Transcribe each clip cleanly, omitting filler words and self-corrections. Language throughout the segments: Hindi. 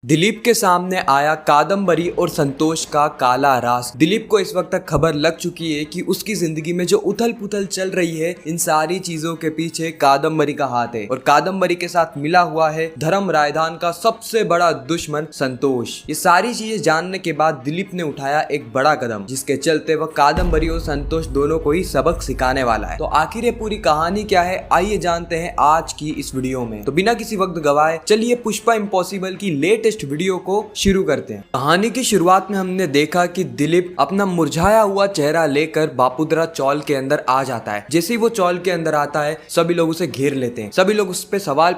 दिलीप के सामने आया कादम्बरी और संतोष का काला राज। दिलीप को इस वक्त तक खबर लग चुकी है कि उसकी जिंदगी में जो उथल पुथल चल रही है, इन सारी चीजों के पीछे कादम्बरी का हाथ है और कादम्बरी के साथ मिला हुआ है धर्म रायदान का सबसे बड़ा दुश्मन संतोष। ये सारी चीजें जानने के बाद दिलीप ने उठाया एक बड़ा कदम, जिसके चलते वह कादम्बरी और संतोष दोनों को ही सबक सिखाने वाला है। तो आखिर ये पूरी कहानी क्या है, आइए जानते हैं आज की इस वीडियो में। तो बिना किसी वक्त गवाए चलिए पुष्पा इम्पॉसिबल की लेटेस्ट वीडियो को शुरू करते हैं। कहानी की शुरुआत में हमने देखा कि दिलीप अपना मुरझाया हुआ चेहरा लेकर बापुद्रा चौल के अंदर आ जाता है। जैसे ही वो चौल के अंदर आता है, सभी लोग उसे घेर लेते हैं। सभी लोग उस पे सवाल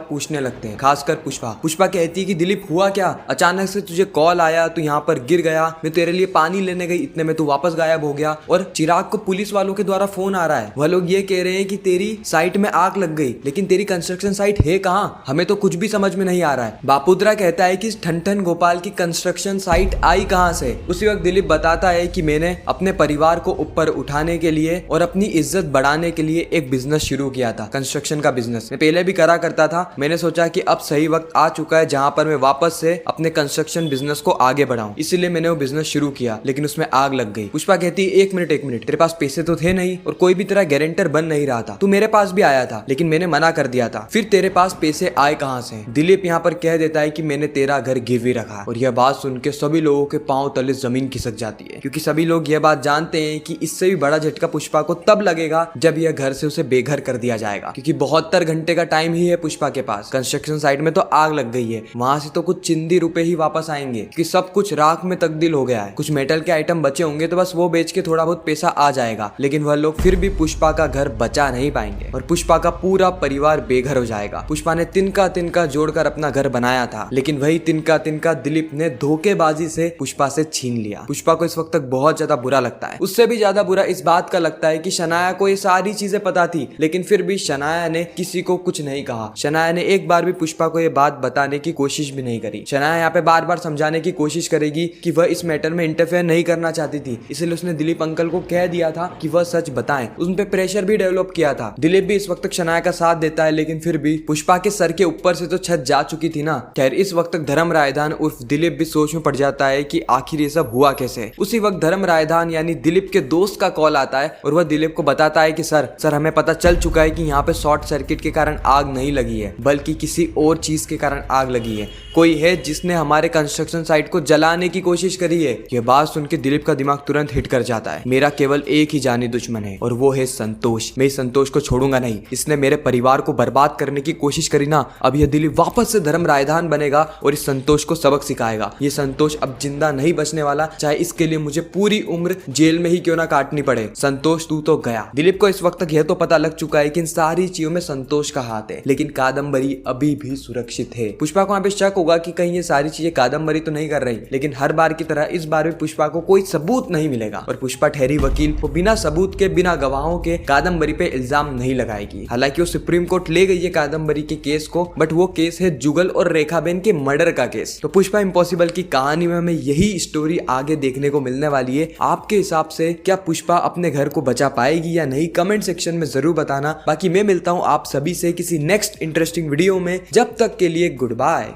पूछने लगते हैं, खासकर पुष्पा कहती है कि दिलीप हुआ क्या, अचानक से तुझे कॉल आया, तू यहाँ पर गिर गया, मैं तेरे लिए पानी लेने गई, इतने में तू वापस गायब हो गया। और चिराग को पुलिस वालों के द्वारा फोन आ रहा है। वह लोग ये कह रहे हैं कि तेरी साइट में आग लग गई, लेकिन तेरी कंस्ट्रक्शन साइट है कहाँ, हमें तो कुछ भी समझ में नहीं आ रहा है। बापुद्रा कहता है कि ठन गोपाल की कंस्ट्रक्शन साइट आई कहां से। उसी वक्त दिलीप बताता है कि मैंने अपने परिवार को ऊपर उठाने के लिए और अपनी इज्जत बढ़ाने के लिए एक बिजनेस शुरू किया था, कंस्ट्रक्शन का बिजनेस। मैं पहले भी करा करता था, मैंने सोचा कि अब सही वक्त आ चुका है जहां पर मैं वापस से अपने कंस्ट्रक्शन बिजनेस को आगे बढ़ाऊं, इसीलिए मैंने वो बिजनेस शुरू किया, लेकिन उसमें आग लग गई। पुष्पा कहती है एक मिनट, तेरे पास पैसे तो थे नहीं और कोई भी तेरा गारंटर बन नहीं रहा था, तू मेरे पास भी आया था लेकिन मैंने मना कर दिया था, फिर तेरे पास पैसे आए कहां से। दिलीप यहाँ पर कह देता है कि मैंने तेरा घर गिरवी रखा। और यह बात सुन के सभी लोगों के पांव तले जमीन खिसक जाती है, क्योंकि सभी लोग यह बात जानते हैं कि इससे भी बड़ा झटका पुष्पा को तब लगेगा जब यह घर से उसे बेघर कर दिया जाएगा, क्योंकि 72 घंटे का टाइम ही है पुष्पा के पास। कंस्ट्रक्शन साइट में तो आग लग गई है, वहां से तो कुछ चिंदी रुपए ही वापस आएंगे, क्योंकि सब कुछ राख में तब्दील हो गया है। कुछ मेटल के आइटम बचे होंगे तो बस वो बेच के थोड़ा बहुत पैसा आ जाएगा, लेकिन वह लोग फिर भी पुष्पा का घर बचा नहीं पाएंगे और पुष्पा का पूरा परिवार बेघर हो जाएगा। पुष्पा ने तिनका जोड़कर अपना घर बनाया था, लेकिन वही तिनका दिलीप ने धोखेबाजी से पुष्पा से छीन लिया। पुष्पा को इस वक्त तक बहुत ज्यादा बुरा लगता है। उससे भी ज्यादा बुरा इस बात का लगता है कि शनाया को ये सारी चीजें पता थी, लेकिन फिर भी शनाया ने किसी को कुछ नहीं कहा। शनाया ने एक बार भी पुष्पा को ये बात बताने की कोशिश भी नहीं करी। शनाया यहाँ पे बार बार समझाने की कोशिश करेगी कि वह इस मैटर में इंटरफेयर नहीं करना चाहती थी, इसलिए उसने दिलीप अंकल को कह दिया था कि वह सच बताएं। उन पे प्रेशर भी डेवलप किया था। दिलीप भी इस वक्त तक शनाया का साथ देता है, लेकिन फिर भी पुष्पा के सर के ऊपर से तो छत जा चुकी थी ना। खैर इस वक्त तक धर्म रायदान उर्फ दिलीप भी सोच में पड़ जाता है कि आखिर ये सब हुआ कैसे। उसी वक्त धर्म रायदान यानी दिलीप के दोस्त का कॉल आता है और वह दिलीप को बताता है कि सर हमें पता चल चुका है कि यहाँ पे शॉर्ट सर्किट के कारण आग नहीं लगी है, बल्कि किसी और चीज के कारण आग लगी है। कोई है जिसने हमारे कंस्ट्रक्शन साइट को जलाने की कोशिश करी है। यह बात सुन के दिलीप का दिमाग तुरंत हिट कर जाता है। मेरा केवल एक ही जानी दुश्मन है और वो है संतोष। मैं इस संतोष को छोड़ूंगा नहीं, इसने मेरे परिवार को बर्बाद करने की कोशिश करी ना। अब यह दिलीप वापस से धर्म रायदान बनेगा और इस संतोष को सबक सिखाएगा। ये संतोष अब जिंदा नहीं बचने वाला, चाहे इसके लिए मुझे पूरी उम्र जेल में ही क्यों ना काटनी पड़े। संतोष तू तो गया। दिलीप को इस वक्त तक यह तो पता लग चुका है कि इन सारी चीजों में संतोष का हाथ है, लेकिन कादम्बरी अभी भी सुरक्षित है। पुष्पा को यहाँ पे शक होगा कि कहीं ये सारी चीजें कादम्बरी तो नहीं कर रही, लेकिन हर बार की तरह इस बार भी पुष्पा को कोई सबूत नहीं मिलेगा और पुष्पा ठहरी वकील, वो बिना सबूत के बिना गवाहों के कादम्बरी पे इल्जाम नहीं लगाएगी। हालांकि वो सुप्रीम कोर्ट ले गई है कादम्बरी के केस को, बट वो केस है जुगल और रेखाबेन के मर्डर का केस। तो पुष्पा इम्पॉसिबल की कहानी में हमें यही स्टोरी आगे देखने को मिलने वाली है। आपके हिसाब से क्या पुष्पा अपने घर को बचा पाएगी या नहीं, कमेंट सेक्शन में जरूर बताना। बाकी मैं मिलता हूँ आप सभी से किसी नेक्स्ट इंटरेस्टिंग वीडियो में। जब तक के लिए गुड बाय।